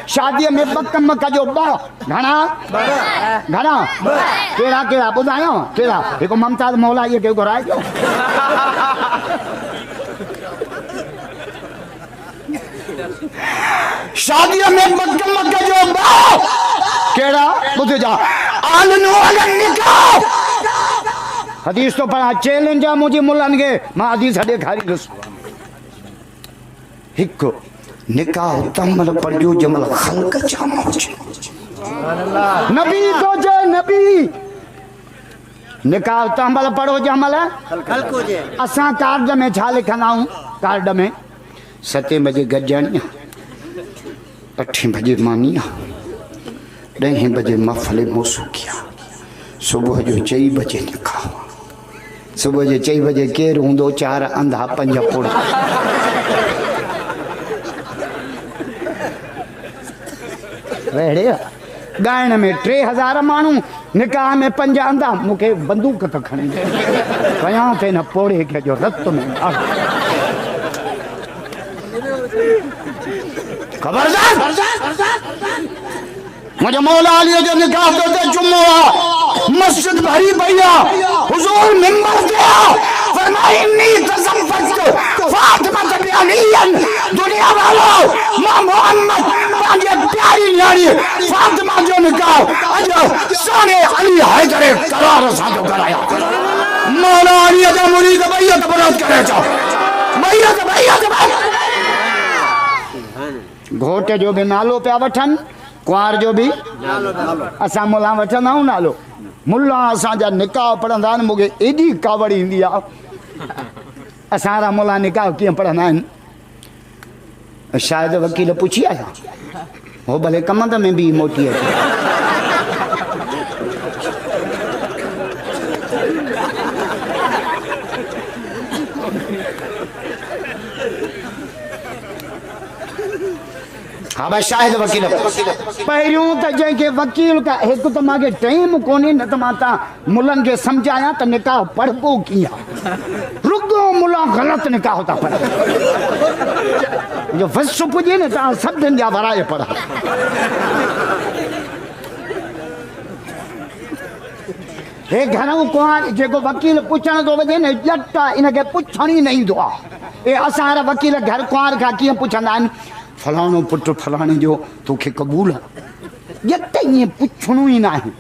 शादी में बकम कजो घना घना केड़ा केड़ा बुधायो केड़ा एको ममताज मौला ये के घराए जो शादी में बकम कजो केड़ा बुध जा आलनो अलग निकाह हदीस तो पढ़ा चैलेंज है मुझे मुल्लन के मां हदीस हदे खारी रस हिक निकाह तमल पड़ियो जमल खल्क जामो नबी तो जे नबी निकाह तमल पढ़ो जमल खल्क जे असा कार्ड में छा लिखनाऊ कार्ड में 7 बजे गजणिया 8 बजे मानिया 10 बजे महफिल मौसू किया सुबह जो 4 बजे निकाह सुबह जो 4 बजे केर हूंदो 4 अंधा 5 पुड़ गायन में 3000 मानू निकाह में 5 अंधा मुखे बंदूक तो खणी कया थे न पोड़े के जो रत में खबरदार मुझे मौला अली जो निकाह करते जुम्मा मस्जिद भरी भैया हुजूर मिंबर दिया फरमाया इन्नी तज़व्वजतु फातिमा बिन अली दुनिया वालों मां मोहम्मद पांजे प्यारी न्याणी फातिमा जो निकाह अज साने अली हैदर करार सा जो कराया मौला अली जो मुरीद भैया तो बरात करे छो भैया घोट जो भी नालो पे वठन कुआर जो भी असा मुला वठंदा आहियूं नालो मुला असांजा निकाह पढ़ंदा आहिनि मूंखे एॾी कावड़ी ईंदी आहे असांजा मुला निकाह कीअं पढ़ंदा आहिनि शायदि वकील पुछी आया हो भले कमंद में बि मोटी अचे हाँ भाई शायद वकील पहिरियों त जंहिंखे वकील का हिकु त मांखे टाइम कोन्हे न त मां तव्हां मुलनि खे सम्झायां त निकाह पढ़बो कीअं रुगो मुला ग़लति निकाह था पढ़ जो फस पुॼे न तव्हां सभिनि जा वराए पढ़ हे घणो कुआर जेको वकील पुछण थो वञे न ॼट इनखे पुछण ई न ईंदो आहे ए असां वकील घर कुआर खां कीअं पुछंदा आहिनि फलाणो पुटु फलाणे जो तोखे क़बूल आहे ॼट ईअं पुछणो ई न आहे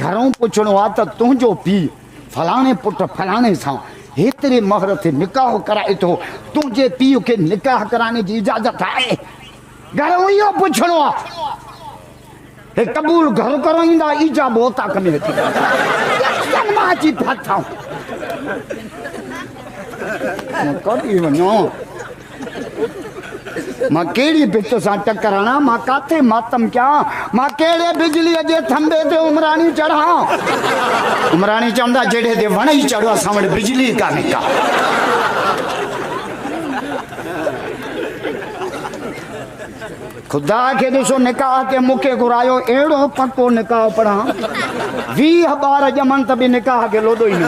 घरों पुछणो आहे त तुंहिंजो पीउ फलाणे पुटु फलाणे सां हेतिरे महर ते निकाह कराए थो तुंहिंजे पीउ खे निकाह कराइण जी इजाज़त आहे घरों इहो पुछणो आहे हे क़बूल घर करो ईंदा ईजाब होता कमे थी मां अची फाथां कॾहिं वञो मां कहिड़ी भित सां टकरां मां काथे मातम कयां मां कहिड़े बिजलीअ जे थंबे ते उमराणी चढ़ां उमराणी चवंदा जहिड़े ते वण ई चढ़ो असां वटि बिजली कान्हे का खुदा के ॾिसो निकाह के मूंखे घुरायो अहिड़ो पको निकाह पढ़ां 20 ॿार ॼमनि त बि निकाह खे लोॾो ई न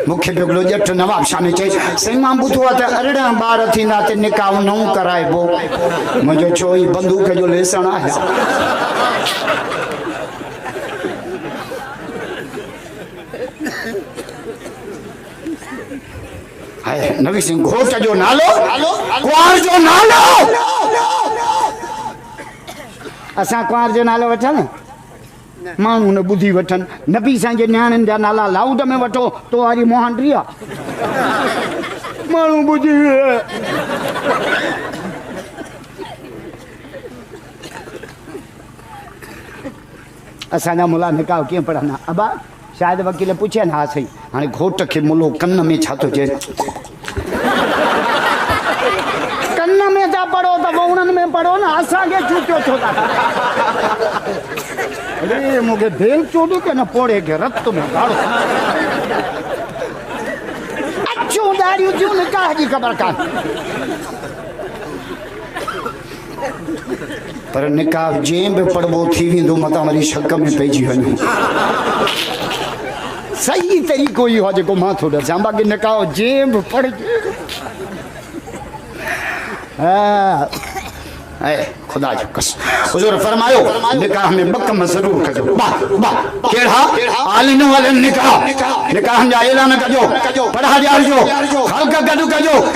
मूंखे बिगड़ो ॼठ नवाब शाह में चई साईं मां ॿुधो आहे त 18 ॿार थींदा त निकाह न कराइबो मुंहिंजो छो ई बंदूक जो लेसण आहे नवी सिंह घोट जो नालो कुआर जो नालो असां कुआर जो नालो वठनि माण्हू न ॿुधी वठनि नबी साईं जे नियाणियुनि जा नाला लाउड में वठो तो वारी मोहनरी आहे माण्हू ॿुधी असांजा मुला निकाह कीअं पढ़ंदा अबा शायदि वकील पुछे न हा सही हाणे घोट खे मुलो कन में छा थो चए कन में था पढ़ो त उन्हनि में पढ़ो न असांखे चूटियो छो था अरे मूंखे भेल चोॾी के न पोड़े के रत में गाड़ो अचो दारियूं थियूं निकाह जी ख़बर कान पर निकाह जंहिं बि पढ़बो थी वेंदो मतां वरी शक में पइजी वञो सही तरीक़ो इहो आहे जेको मां थो ॾसां बाक़ी निकाह जंहिं बि पढ़ खुदा जो कसम हुजूर फरमायो निकाह में बकम जरूर कजो बा बा केड़ा आलिन वाले निकाह जा ऐलान कजो पढ़ा जाजो खल्क गडु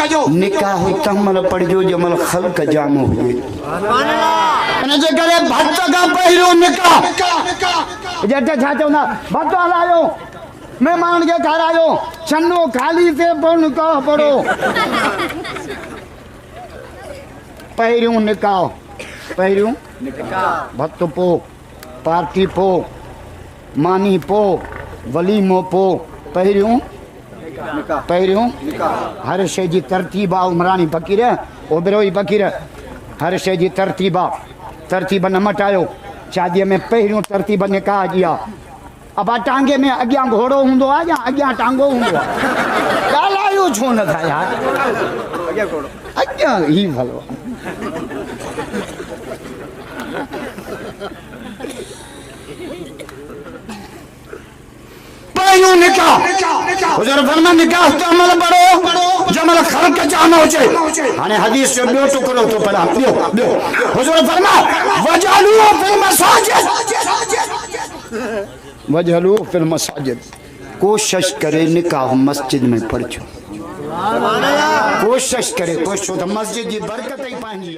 कजो निकाह तमल पढ़जो जमल खल्क जाम हुए सुभान अल्लाह इन जे करे भक्त का पहिरो निकाह जटे छा चवंदा भक्त हलायो मेहमान के घर आयो छन्नो खाली से पोन का पड़ो पहिरियों निकाह पहिरियों भक्त पो पार्टी पो मानी पो वलीमो पो पहिरियों हर शे जी तरतीब आ उमरानी फकीर ओबरोई फकीर हर शे जी तरतीब न मटायो शादी में पहिरियों तरतीब निकाह जी आ अब टांगे में अग्या घोड़ो हुंदो आ या अग्या टांगो हुंदो आ गालायो छो न था यार अग्या घोड़ो अग्या ही भलो पहिरियों निकाह हुजूर फरमा निकाह तो अमल बड़ो जमल खल्क जाम होचे हाने हदीस जो बियो टुकड़ो तो पढ़ा बियो हुजूर फरमा वजलू फिल मसाजिद कोशिश करे निकाह मस्जिद में पढ़ो कोशिश करे कोशिश तो मस्जिद की बरकत ही पाएंगी।